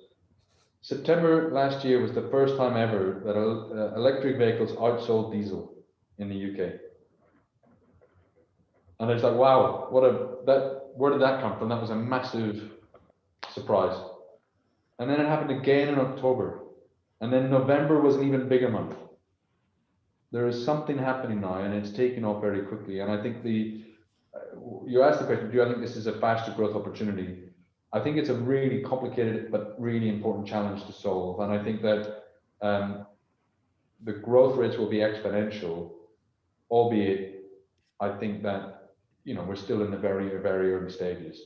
September last year was the first time ever that electric vehicles outsold diesel in the UK. And it's like, wow, where did that come from? That was a massive surprise. And then it happened again in October. And then November was an even bigger month. There is something happening now and it's taking off very quickly. And I think you asked the question, do I think this is a faster growth opportunity? I think it's a really complicated but really important challenge to solve. And I think that the growth rates will be exponential, albeit I think that we're still in the very, very early stages.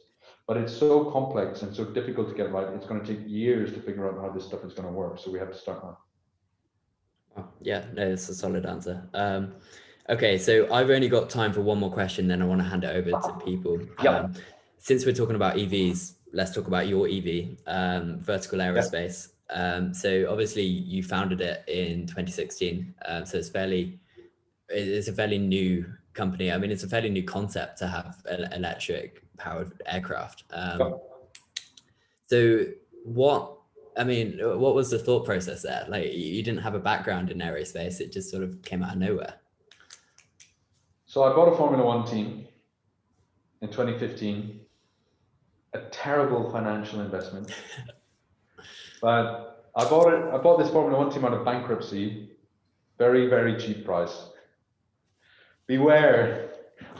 But it's so complex and so difficult to get right. It's going to take years to figure out how this stuff is going to work. So we have to start now. Yeah, no, that's a solid answer. Okay, so I've only got time for one more question, then I want to hand it over to people. Yeah. Since we're talking about EVs, let's talk about your EV, Vertical Aerospace. So obviously you founded it in 2016. So it's a fairly new company. I mean, it's a fairly new concept to have electric powered aircraft. So what was the thought process there? Like, you didn't have a background in aerospace, it just sort of came out of nowhere. So I bought a Formula One team in 2015, a terrible financial investment. But I bought this Formula One team out of bankruptcy, very, very cheap price. Beware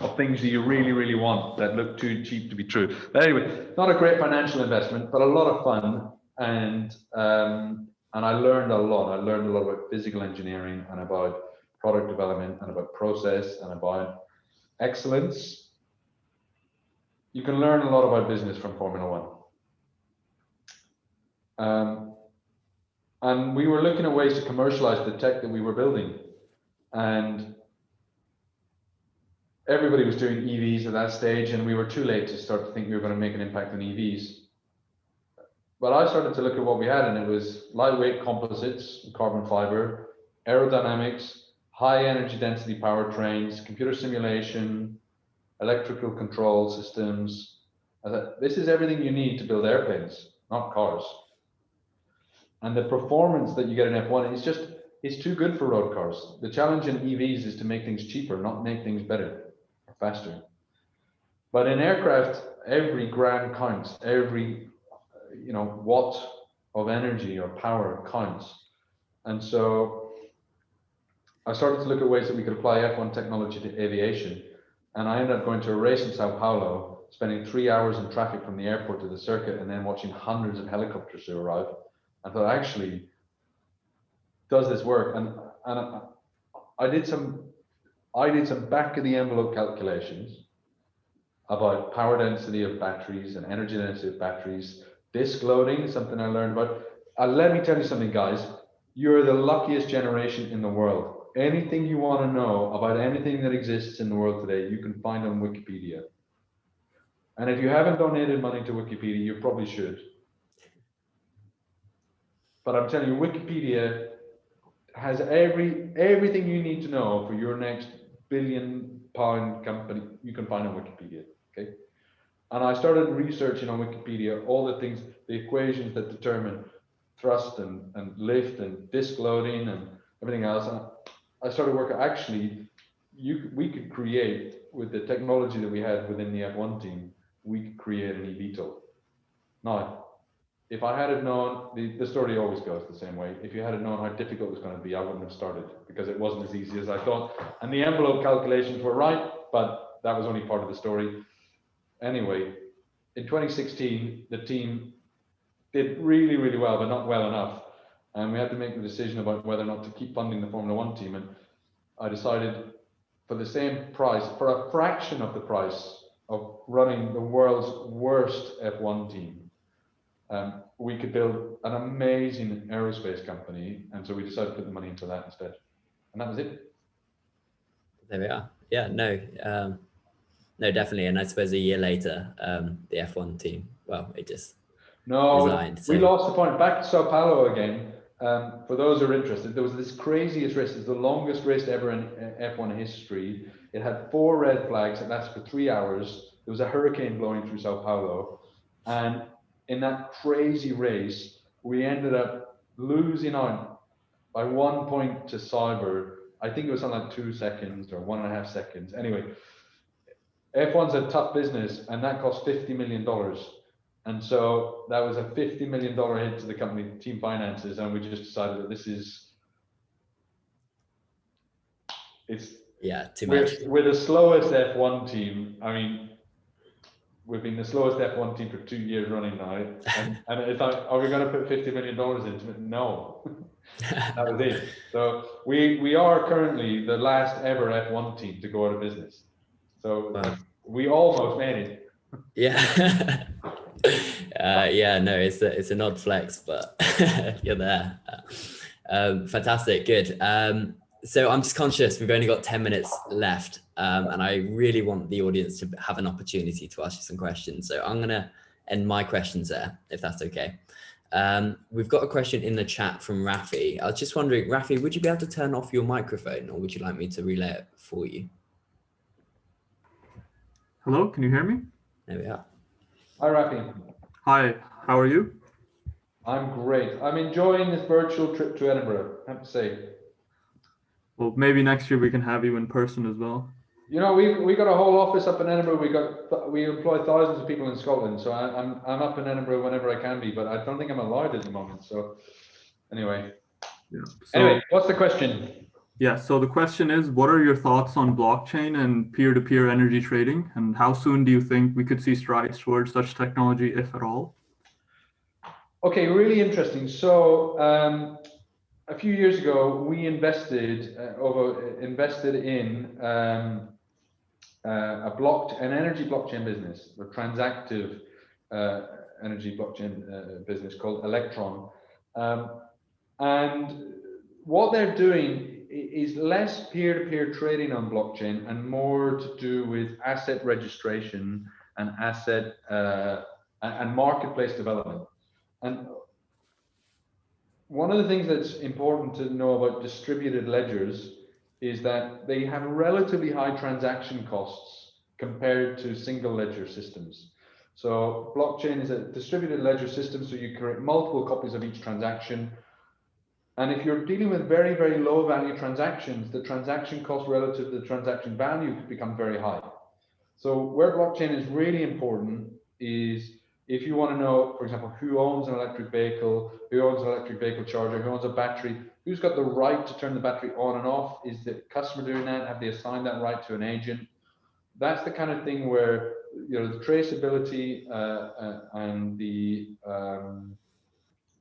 of things that you really, really want that look too cheap to be true. But anyway, not a great financial investment, but a lot of fun. And I learned a lot. I learned a lot about physical engineering and about product development and about process and about excellence. You can learn a lot about business from Formula One. And we were looking at ways to commercialize the tech that we were building. And everybody was doing EVs at that stage, and we were too late to start to think we were going to make an impact on EVs. But I started to look at what we had, and it was lightweight composites, carbon fiber, aerodynamics, high energy density powertrains, computer simulation, electrical control systems. I thought, this is everything you need to build airplanes, not cars. And the performance that you get in F1 is too good for road cars. The challenge in EVs is to make things cheaper, not make things better or faster. But in aircraft, every gram counts. Every watt of energy or power counts. And so I started to look at ways that we could apply F1 technology to aviation. And I ended up going to a race in Sao Paulo, spending 3 hours in traffic from the airport to the circuit, and then watching hundreds of helicopters arrive. I thought, actually, does this work? And I did some back of the envelope calculations about power density of batteries and energy density of batteries. Disk loading, something I learned about. Let me tell you something, guys. You're the luckiest generation in the world. Anything you want to know about anything that exists in the world today, you can find on Wikipedia. And if you haven't donated money to Wikipedia, you probably should. But I'm telling you, Wikipedia has everything you need to know for your next billion-pound company. You can find on Wikipedia. Okay. And I started researching on Wikipedia all the things, the equations that determine thrust and lift and disk loading and everything else. And I started working, actually, we could create, with the technology that we had within the F1 team, we could create an eVTOL. Now, if I had known, the story always goes the same way. If you had known how difficult it was going to be, I wouldn't have started, because it wasn't as easy as I thought. And the envelope calculations were right, but that was only part of the story. Anyway, in 2016, the team did really, really well, but not well enough. and we had to make the decision about whether or not to keep funding the Formula One team. And I decided, for the same price, for a fraction of the price of running the world's worst F1 team, we could build an amazing aerospace company. And so we decided to put the money into that instead. And that was it. There we are. Yeah, no, no, definitely. And I suppose a year later, the F1 team, well, it just resigned. We lost the point. Back to Sao Paulo again. For those who are interested, there was this craziest race. It's the longest race ever in F1 history. It had 4 red flags. It lasted for 3 hours. There was a hurricane blowing through Sao Paulo. And in that crazy race, we ended up losing out by 1 point to Cyber. I think it was something like 2 seconds or 1.5 seconds. Anyway, F1's a tough business, and that cost $50 million. And so that was a $50 million hit to the company, team finances, and we just decided that it's too much. We're the slowest F1 team. I mean, we've been the slowest F1 team for 2 years running now, and it's like, are we going to put $50 million into it? No, that was it. So we are currently the last ever F1 team to go out of business. So wow. We almost made it. Yeah. Yeah, no, it's an odd flex, but you're there. Fantastic, good. So I'm just conscious we've only got 10 minutes left, and I really want the audience to have an opportunity to ask you some questions. So I'm gonna end my questions there, if that's okay. We've got a question in the chat from Rafi. I was just wondering, Rafi, would you be able to turn off your microphone, or would you like me to relay it for you? Hello, can you hear me? There we are. Hi, Rafi. Hi, how are you? I'm great. I'm enjoying this virtual trip to Edinburgh, I have to say. Well, maybe next year we can have you in person as well. You know, we got a whole office up in Edinburgh. We employ thousands of people in Scotland, so I'm up in Edinburgh whenever I can be, but I don't think I'm allowed at the moment. So anyway. Yeah. Anyway, what's the question? Yeah, so the question is, what are your thoughts on blockchain and peer-to-peer energy trading, and how soon do you think we could see strides towards such technology, if at all? Okay, really interesting. So a few years ago, we invested, OVO invested in an energy blockchain business, a transactive energy blockchain business called Electron. And what they're doing is less peer-to-peer trading on blockchain and more to do with asset registration and asset and marketplace development. And one of the things that's important to know about distributed ledgers is that they have relatively high transaction costs compared to single ledger systems. So blockchain is a distributed ledger system, so you create multiple copies of each transaction. And if you're dealing with very, very low value transactions, the transaction cost relative to the transaction value could become very high. So where blockchain is really important is if you want to know, for example, who owns an electric vehicle, who owns an electric vehicle charger, who owns a battery, who's got the right to turn the battery on and off, is the customer doing that? Have they assigned that right to an agent? That's the kind of thing where, you know, the traceability and the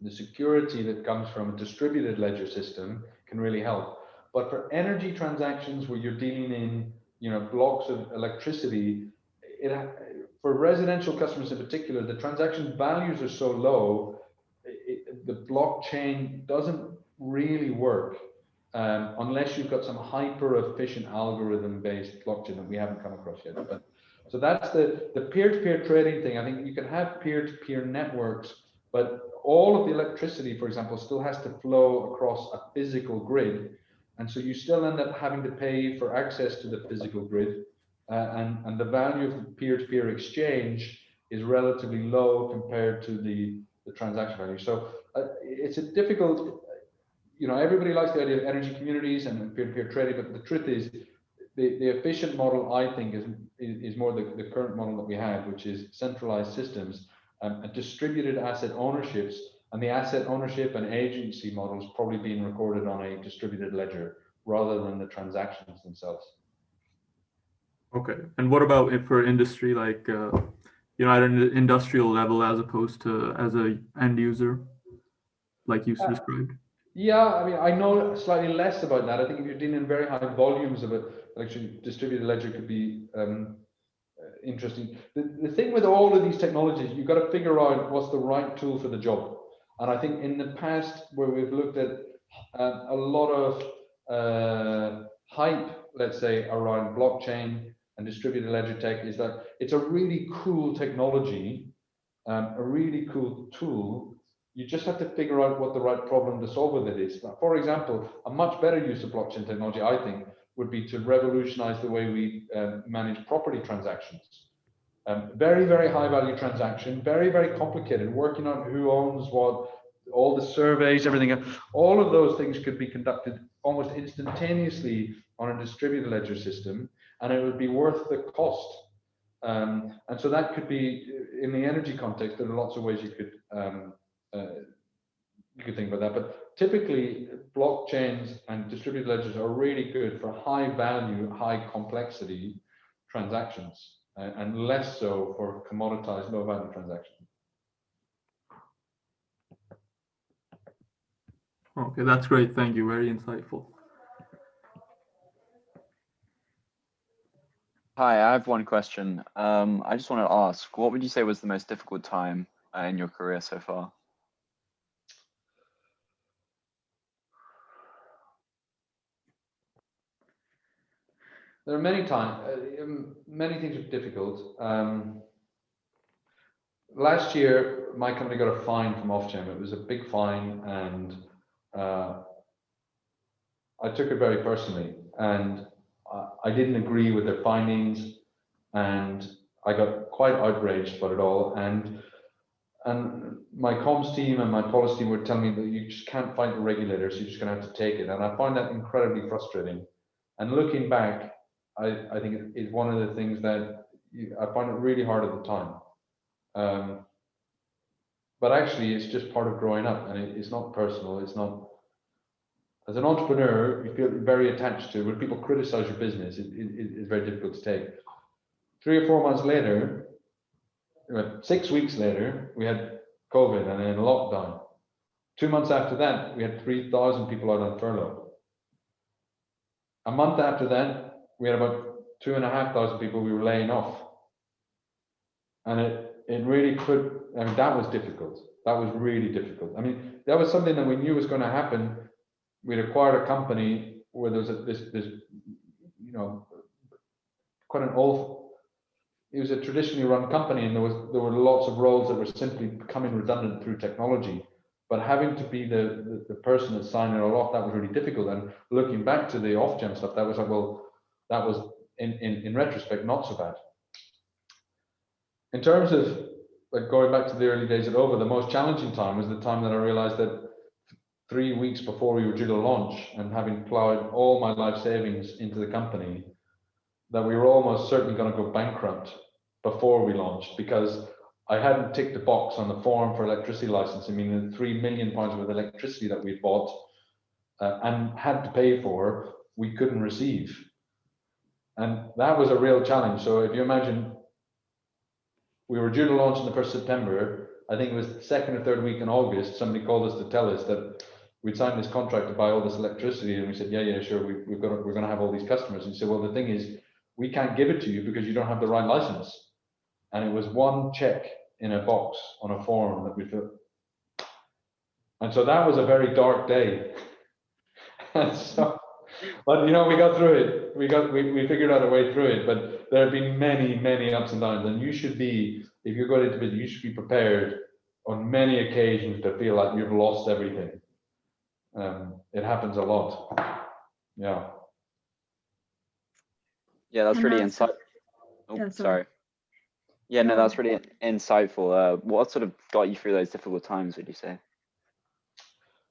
security that comes from a distributed ledger system can really help. But for energy transactions where you're dealing in, you know, blocks of electricity, for residential customers in particular, the transaction values are so low, the blockchain doesn't really work unless you've got some hyper-efficient algorithm-based blockchain that we haven't come across yet. But so that's the peer-to-peer trading thing. I think you can have peer-to-peer networks, but all of the electricity, for example, still has to flow across a physical grid. And so you still end up having to pay for access to the physical grid. And the value of the peer-to-peer exchange is relatively low compared to the transaction value. So it's a difficult, you know, everybody likes the idea of energy communities and peer-to-peer trading, but the truth is the efficient model, I think, is more the current model that we have, which is centralized systems. And distributed asset ownerships, and the asset ownership and agency models probably being recorded on a distributed ledger rather than the transactions themselves. Okay, and what about for industry, like you know, at an industrial level as opposed to as a end user? like you described? Yeah, I mean, I know slightly less about that. I think if you're dealing in very high volumes of it, actually distributed ledger could be interesting. The thing with all of these technologies, you've got to figure out what's the right tool for the job. And I think in the past, where we've looked at a lot of hype, let's say, around blockchain and distributed ledger tech, is that it's a really cool technology, a really cool tool. You just have to figure out what the right problem to solve with it is. For example, a much better use of blockchain technology, I think, would be to revolutionize the way we manage property transactions. Very, very high value transaction, very, very complicated, working on who owns what, all the surveys, everything. All of those things could be conducted almost instantaneously on a distributed ledger system, and it would be worth the cost. And so that could be, in the energy context, there are lots of ways you could think about that. But typically, blockchains and distributed ledgers are really good for high value, high complexity transactions, and less so for commoditized, low value transactions. Okay, that's great. Thank you. Very insightful. Hi, I have one question. I just wanted to ask, what would you say was the most difficult time in your career so far? There are many times, many things are difficult. Last year, my company got a fine from Ofgem. It was a big fine, and I took it very personally. And I didn't agree with their findings, and I got quite outraged about it all. And my comms team and my policy team were telling me that you just can't fight the regulators, you're just going to have to take it. And I find that incredibly frustrating. And looking back, I think it's one of the things that I find it really hard at the time. But actually, it's just part of growing up, and it's not personal. It's not. As an entrepreneur, you feel very attached to. When people criticize your business, it's very difficult to take. 3 or 4 months later, 6 weeks later, we had COVID and then lockdown. 2 months after that, we had 3,000 people out on furlough. A month after that, we had about 2,500 people we were laying off. And it really could, I mean, that was difficult. That was really difficult. I mean, that was something that we knew was going to happen. We'd acquired a company where there was this, you know, quite an old, it was a traditionally run company, and there were lots of roles that were simply becoming redundant through technology. But having to be the person that's signing it all off, that was really difficult. And looking back to the Ofgem stuff, that was like, well, that was in retrospect not so bad. In terms of like going back to the early days at OVO, the most challenging time was the time that I realized that 3 weeks before we were due to launch, and having plowed all my life savings into the company, that we were almost certainly going to go bankrupt before we launched, because I hadn't ticked the box on the form for electricity licensing, meaning the £3 million worth of electricity that we bought and had to pay for, we couldn't receive. And that was a real challenge. So if you imagine, we were due to launch on the 1st of September. I think it was the 2nd or 3rd week in August, somebody called us to tell us that we'd signed this contract to buy all this electricity. And we said, yeah, sure, we're going to have all these customers. And he said, well, the thing is, we can't give it to you because you don't have the right license. And it was one check in a box on a form that we filled. And so that was a very dark day. And so, but you know, we got through it. We figured out a way through it. But there have been many ups and downs. And you should be, if you're going into business, you should be prepared on many occasions to feel like you've lost everything. It happens a lot. Yeah. Yeah, that's really insightful. Oh, sorry. Yeah, no, that's really insightful. What sort of got you through those difficult times, would you say?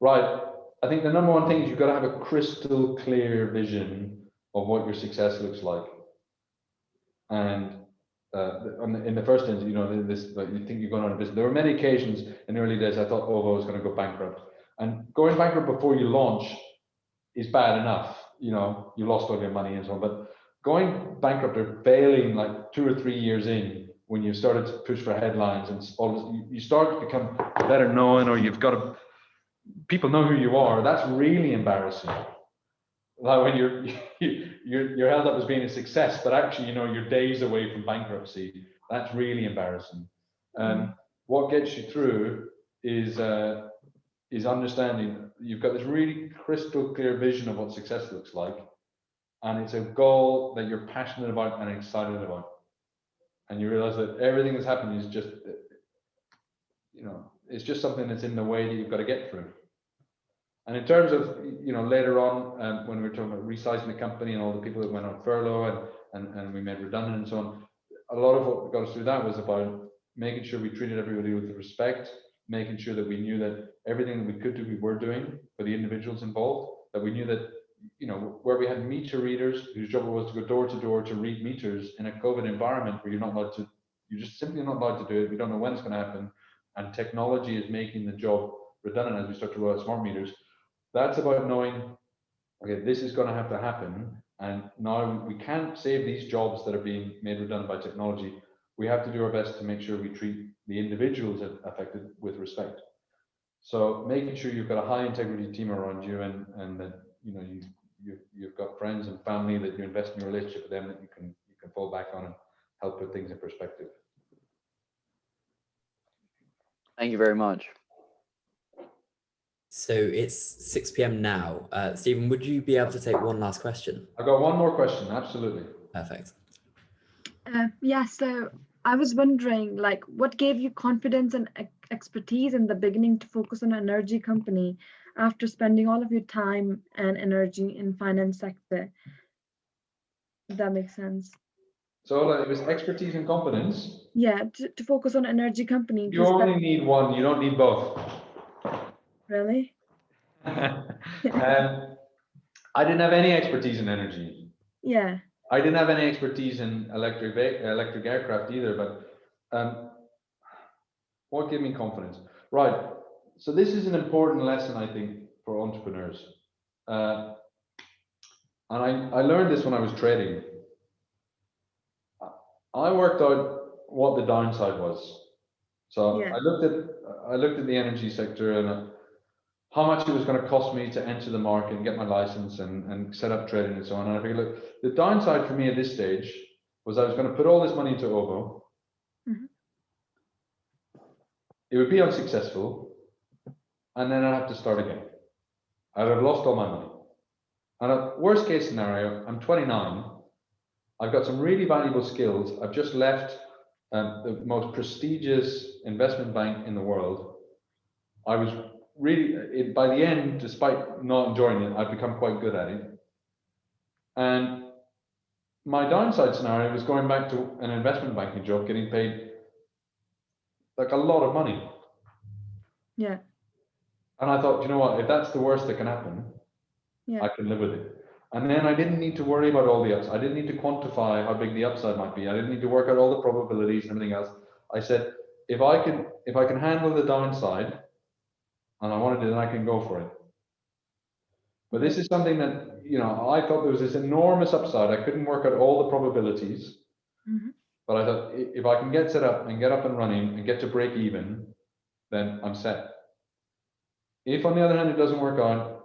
Right. I think the number one thing is you've got to have a crystal clear vision of what your success looks like. And in the first instance, you know, you think you're going out of business. There were many occasions in the early days I thought OVO was going to go bankrupt. And going bankrupt before you launch is bad enough. You know, you lost all your money and so on. But going bankrupt or failing like 2 or 3 years in, when you started to push for headlines and all this, you start to become better known, or you've got people know who you are, that's really embarrassing. Like when you're held up as being a success, but actually, you know, you're days away from bankruptcy. That's really embarrassing. What gets you through is understanding you've got this really crystal clear vision of what success looks like, and it's a goal that you're passionate about and excited about, and you realize that everything that's happening is just, you know, it's just something that's in the way that you've got to get through. And in terms of, you know, later on, when we were talking about resizing the company and all the people that went on furlough and we made redundant and so on, a lot of what got us through that was about making sure we treated everybody with respect, making sure that we knew that everything that we could do, we were doing for the individuals involved, that we knew that, you know, where we had meter readers whose job was to go door to door to read meters in a COVID environment where you're not allowed to, you're just simply not allowed to do it. We don't know when it's going to happen. And technology is making the job redundant as we start to roll out smart meters. That's about knowing, okay, this is going to have to happen. And now we can't save these jobs that are being made redundant by technology. We have to do our best to make sure we treat the individuals affected with respect. So making sure you've got a high integrity team around you, and that, you know, you've got friends and family that you invest in your relationship with them, that you can fall back on and help put things in perspective. Thank you very much. So it's 6 p.m. now. Stephen, would you be able to take one last question? I've got one more question, absolutely. Perfect. Yeah, so I was wondering, like, what gave you confidence and expertise in the beginning to focus on an energy company after spending all of your time and energy in finance sector? If that makes sense. So it was expertise and confidence? Yeah, to focus on an energy company. You only need one, you don't need both. Really? I didn't have any expertise in energy. Yeah. I didn't have any expertise in electric aircraft either, but what gave me confidence? Right, so this is an important lesson, I think, for entrepreneurs. And I learned this when I was trading. I worked out what the downside was. So Yeah. I looked at the energy sector and how much it was going to cost me to enter the market and get my license and set up trading and so on. And I figured, look, the downside for me at this stage was I was going to put all this money into OVO. Mm-hmm. It would be unsuccessful, and then I'd have to start again. I'd have lost all my money. And at worst case scenario, I'm 29. I've got some really valuable skills. I've just left the most prestigious investment bank in the world. I was really, by the end, despite not enjoying it, I've become quite good at it. And my downside scenario was going back to an investment banking job, getting paid like a lot of money. Yeah. And I thought, you know what, if that's the worst that can happen, Yeah. I can live with it. And then I didn't need to worry about all the upside. I didn't need to quantify how big the upside might be. I didn't need to work out all the probabilities and everything else. I said, if I can handle the downside, and I wanted it, then I can go for it. But this is something that, you know, I thought there was this enormous upside. I couldn't work out all the probabilities. Mm-hmm. But I thought, if I can get set up and get up and running and get to break even, then I'm set. If on the other hand it doesn't work out,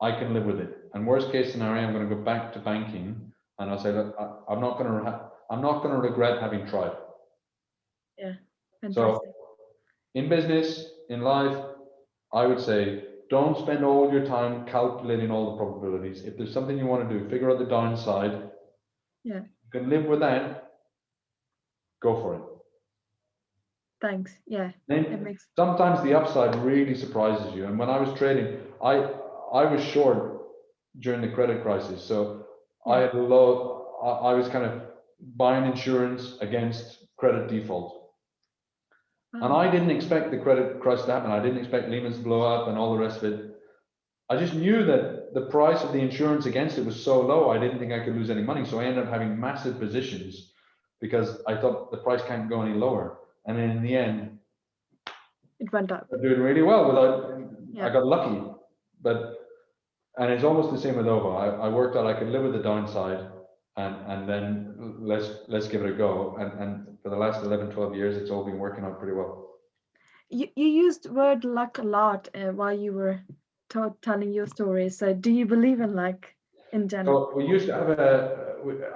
I can live with it. And worst case scenario, I'm going to go back to banking, and I'll say, look, I'm not going to regret having tried. Yeah, fantastic. So in business, in life, I would say, don't spend all your time calculating all the probabilities. If there's something you want to do, figure out the downside. Yeah. You can live with that. Go for it. Thanks. Yeah. Then sometimes the upside really surprises you. And when I was trading, I was short during the credit crisis. So yeah. I was kind of buying insurance against credit default. And I didn't expect the credit crisis to happen. I didn't expect Lehman's to blow up and all the rest of it. I just knew that the price of the insurance against it was so low, I didn't think I could lose any money. So I ended up having massive positions because I thought the price can't go any lower. And then in the end, it went up. I'm doing really well I got lucky. And it's almost the same with OVO. I worked out I could live with the downside and then let's give it a go. And for the last 11, 12 years, it's all been working out pretty well. You used word luck a lot while you were telling your story. So do you believe in luck in general? So we used to have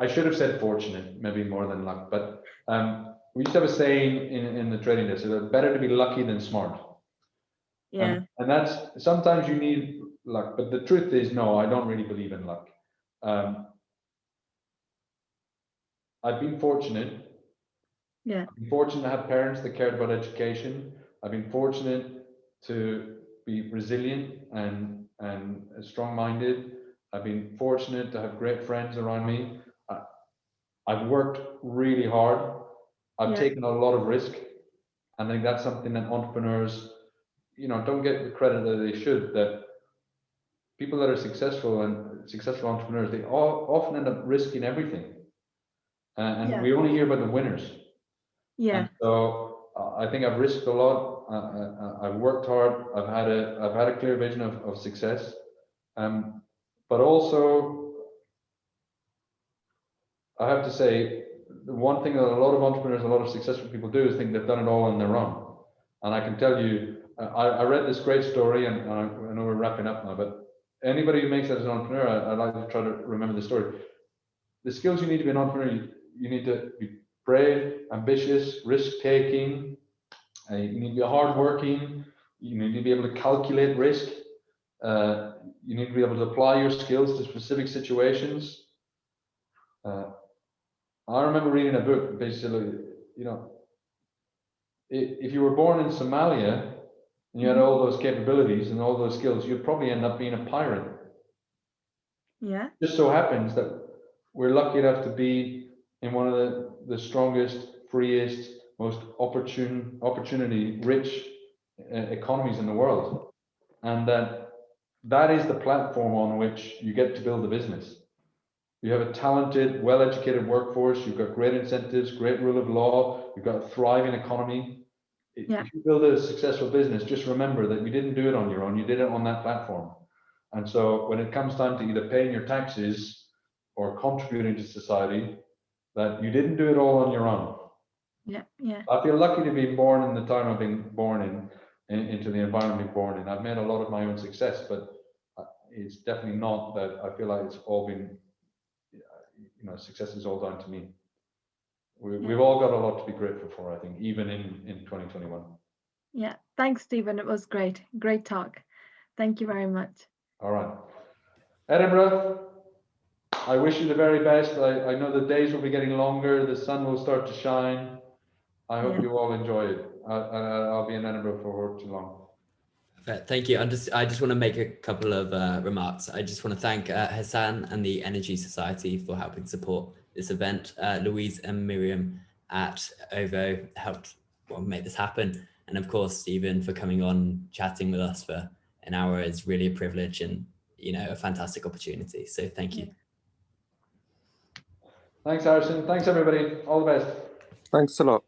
I should have said fortunate, maybe more than luck, but we used to have a saying in the trading desk, so better to be lucky than smart. Yeah. And that's, sometimes you need luck, but the truth is, no, I don't really believe in luck. I've been fortunate. Yeah. I've been fortunate to have parents that cared about education. I've been fortunate to be resilient and strong-minded. I've been fortunate to have great friends around me. I've worked really hard. I've taken a lot of risk. I think that's something that entrepreneurs, don't get the credit that they should. That people that are successful entrepreneurs, they all often end up risking everything. And we only hear about the winners. Yeah. And so I think I've risked a lot. I've worked hard. I've had a clear vision of success. But also, I have to say, the one thing that a lot of entrepreneurs, a lot of successful people do is think they've done it all on their own. And I can tell you, I read this great story, and I know we're wrapping up now, but anybody who makes that as an entrepreneur, I'd like to try to remember the story. The skills you need to be an entrepreneur, you need to be brave, ambitious, risk-taking. You need to be hardworking. You need to be able to calculate risk. You need to be able to apply your skills to specific situations. I remember reading a book, basically, if you were born in Somalia and you had all those capabilities and all those skills, you'd probably end up being a pirate. Yeah. Just so happens that we're lucky enough to be in one of the strongest, freest, most opportunity-rich economies in the world, and that is the platform on which you get to build a business. You have a talented, well-educated workforce. You've got great incentives, great rule of law. You've got a thriving economy. If you build a successful business, just remember that you didn't do it on your own. You did it on that platform. And so when it comes time to either paying your taxes or contributing to society, that you didn't do it all on your own. Yeah, yeah. I feel lucky to be born in the time I've been born into the environment I've been born in. I've made a lot of my own success, but it's definitely not that I feel like it's all been, success is all down to me. We've all got a lot to be grateful for, I think, even in 2021. Yeah, thanks, Stephen. It was great. Great talk. Thank you very much. All right. Edinburgh, I wish you the very best. I know the days will be getting longer. The sun will start to shine. I hope you all enjoy it. I'll be in Edinburgh for too long. Thank you. I just want to make a couple of remarks. I just want to thank Hassan and the Energy Society for helping support this event. Louise and Miriam at OVO helped make this happen. And of course, Stephen, for coming on, chatting with us for an hour is really a privilege and, a fantastic opportunity. So thank you. Thanks, Harrison. Thanks, everybody. All the best. Thanks a lot.